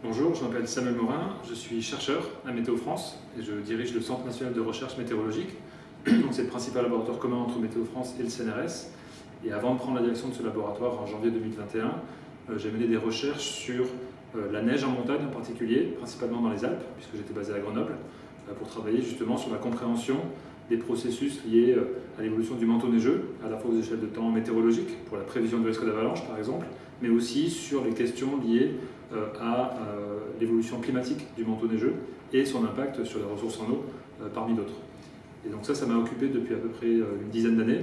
Bonjour, je m'appelle Samuel Morin, je suis chercheur à Météo France et je dirige le Centre national de recherche météorologique. C'est le principal laboratoire commun entre Météo France et le CNRS. Et avant de prendre la direction de ce laboratoire en janvier 2021, j'ai mené des recherches sur la neige en montagne en particulier, principalement dans les Alpes, puisque j'étais basé à Grenoble, pour travailler justement sur la compréhension des processus liés à l'évolution du manteau neigeux, à la fois aux échelles de temps météorologiques, pour la prévision du risque d'avalanche par exemple, mais aussi sur les questions liées à l'évolution climatique du manteau neigeux et son impact sur les ressources en eau, parmi d'autres. Et donc ça m'a occupé depuis à peu près une dizaine d'années.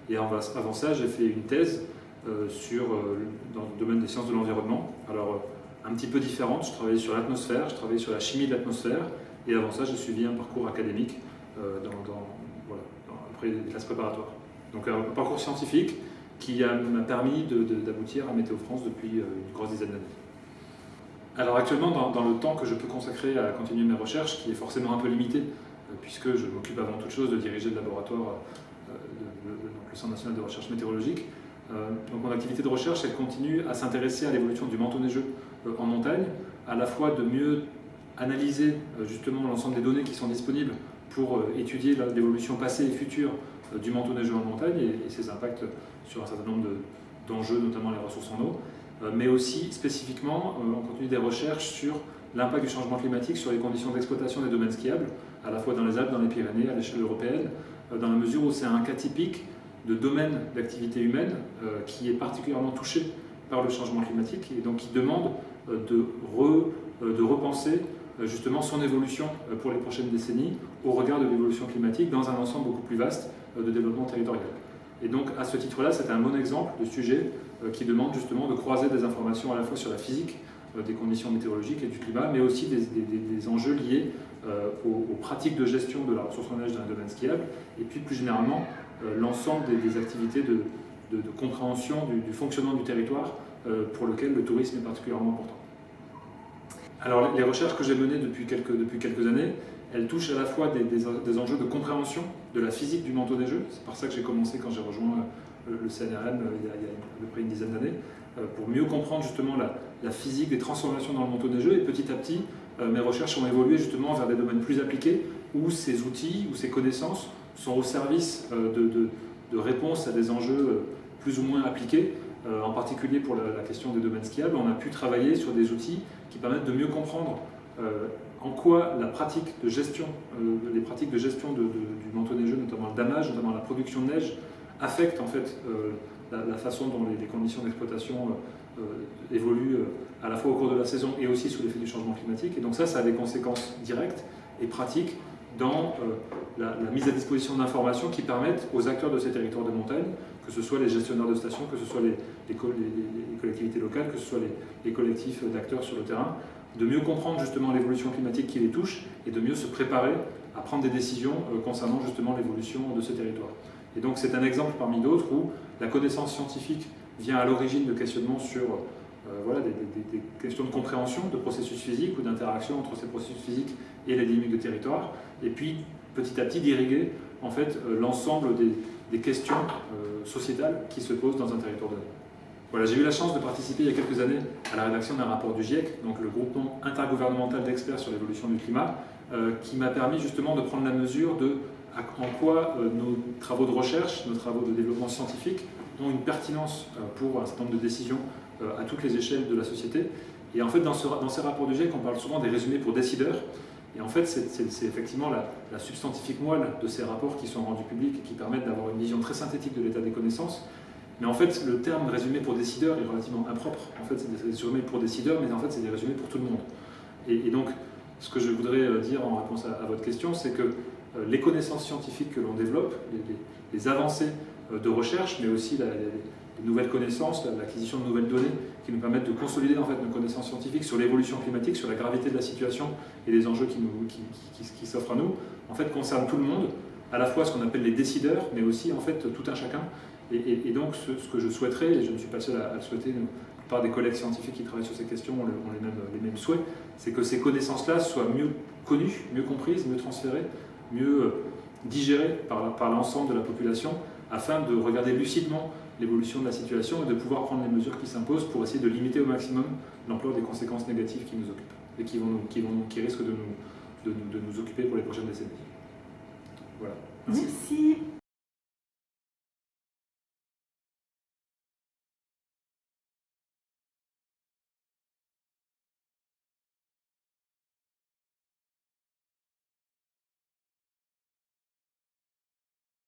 Et avant ça, j'ai fait une thèse dans le domaine des sciences de l'environnement. Alors, un petit peu différente, je travaillais sur l'atmosphère, je travaillais sur la chimie de l'atmosphère. Et avant ça, j'ai suivi un parcours académique après des classes préparatoires. Donc un parcours scientifique qui m'a permis d'aboutir à Météo France depuis une grosse dizaine d'années. Alors actuellement, dans le temps que je peux consacrer à continuer mes recherches, qui est forcément un peu limité, puisque je m'occupe avant toute chose de diriger le laboratoire, le Centre national de recherche météorologique, donc mon activité de recherche, elle continue à s'intéresser à l'évolution du manteau neigeux en montagne, à la fois de mieux analyser justement l'ensemble des données qui sont disponibles pour étudier l'évolution passée et future du manteau neigeux en montagne et ses impacts sur un certain nombre d'enjeux, notamment les ressources en eau, mais aussi spécifiquement, on continue des recherches sur l'impact du changement climatique sur les conditions d'exploitation des domaines skiables, à la fois dans les Alpes, dans les Pyrénées, à l'échelle européenne, dans la mesure où c'est un cas typique de domaine d'activité humaine qui est particulièrement touché par le changement climatique et donc qui demande de repenser justement son évolution pour les prochaines décennies au regard de l'évolution climatique dans un ensemble beaucoup plus vaste de développement territorial. Et donc à ce titre-là, c'est un bon exemple de sujet qui demande justement de croiser des informations à la fois sur la physique des conditions météorologiques et du climat, mais aussi des enjeux liés aux pratiques de gestion de la ressource en neige dans les domaines skiables, et puis plus généralement l'ensemble des activités de compréhension du fonctionnement du territoire pour lequel le tourisme est particulièrement important. Alors les recherches que j'ai menées depuis quelques années, elles touchent à la fois des enjeux de compréhension de la physique du manteau neigeux. C'est par ça que j'ai commencé quand j'ai rejoint le CNRM il y a à peu près une dizaine d'années, pour mieux comprendre justement la physique des transformations dans le manteau neigeux. Et petit à petit, mes recherches ont évolué justement vers des domaines plus appliqués, où ces outils, où ces connaissances sont au service de réponses à des enjeux plus ou moins appliqués. En particulier pour la question des domaines skiables, on a pu travailler sur des outils qui permettent de mieux comprendre en quoi la pratique de gestion, les pratiques de gestion du manteau neigeux, notamment le damage, notamment la production de neige, affectent en fait la façon dont les conditions d'exploitation évoluent à la fois au cours de la saison et aussi sous l'effet du changement climatique. Et donc ça a des conséquences directes et pratiques dans la mise à disposition d'informations qui permettent aux acteurs de ces territoires de montagne, que ce soit les gestionnaires de stations, que ce soit les collectivités locales, que ce soit les collectifs d'acteurs sur le terrain, de mieux comprendre justement l'évolution climatique qui les touche et de mieux se préparer à prendre des décisions concernant justement l'évolution de ce territoire. Et donc c'est un exemple parmi d'autres où la connaissance scientifique vient à l'origine de questionnements sur des questions de compréhension de processus physiques ou d'interaction entre ces processus physiques et les dynamiques de territoire, et puis petit à petit d'irriguer en fait l'ensemble des questions sociétales qui se posent dans un territoire donné. Voilà, j'ai eu la chance de participer il y a quelques années à la rédaction d'un rapport du GIEC, donc le groupement intergouvernemental d'experts sur l'évolution du climat, qui m'a permis justement de prendre la mesure en quoi nos travaux de recherche, nos travaux de développement scientifique ont une pertinence pour un certain nombre de décisions à toutes les échelles de la société. Et en fait, dans ces rapports du GIEC, on parle souvent des résumés pour décideurs. Et en fait, c'est effectivement la substantifique moelle de ces rapports qui sont rendus publics et qui permettent d'avoir une vision très synthétique de l'état des connaissances. Mais en fait, le terme résumé pour décideurs est relativement impropre. En fait, c'est des résumés pour décideurs, mais en fait, c'est des résumés pour tout le monde. Et donc, ce que je voudrais dire en réponse à votre question, c'est que les connaissances scientifiques que l'on développe, les avancées de recherche, mais aussi les nouvelles connaissances, l'acquisition de nouvelles données qui nous permettent de consolider en fait nos connaissances scientifiques sur l'évolution climatique, sur la gravité de la situation et les enjeux qui s'offrent à nous, en fait concernent tout le monde, à la fois ce qu'on appelle les décideurs, mais aussi en fait tout un chacun. Et donc ce que je souhaiterais, et je ne suis pas seul à le souhaiter, la plupart des collègues scientifiques qui travaillent sur ces questions ont les mêmes souhaits, c'est que ces connaissances-là soient mieux connues, mieux comprises, mieux transférées, mieux digérées par l'ensemble de la population, afin de regarder lucidement l'évolution de la situation et de pouvoir prendre les mesures qui s'imposent pour essayer de limiter au maximum l'ampleur des conséquences négatives qui nous occupent et qui risquent de nous occuper pour les prochaines décennies. Voilà. Merci.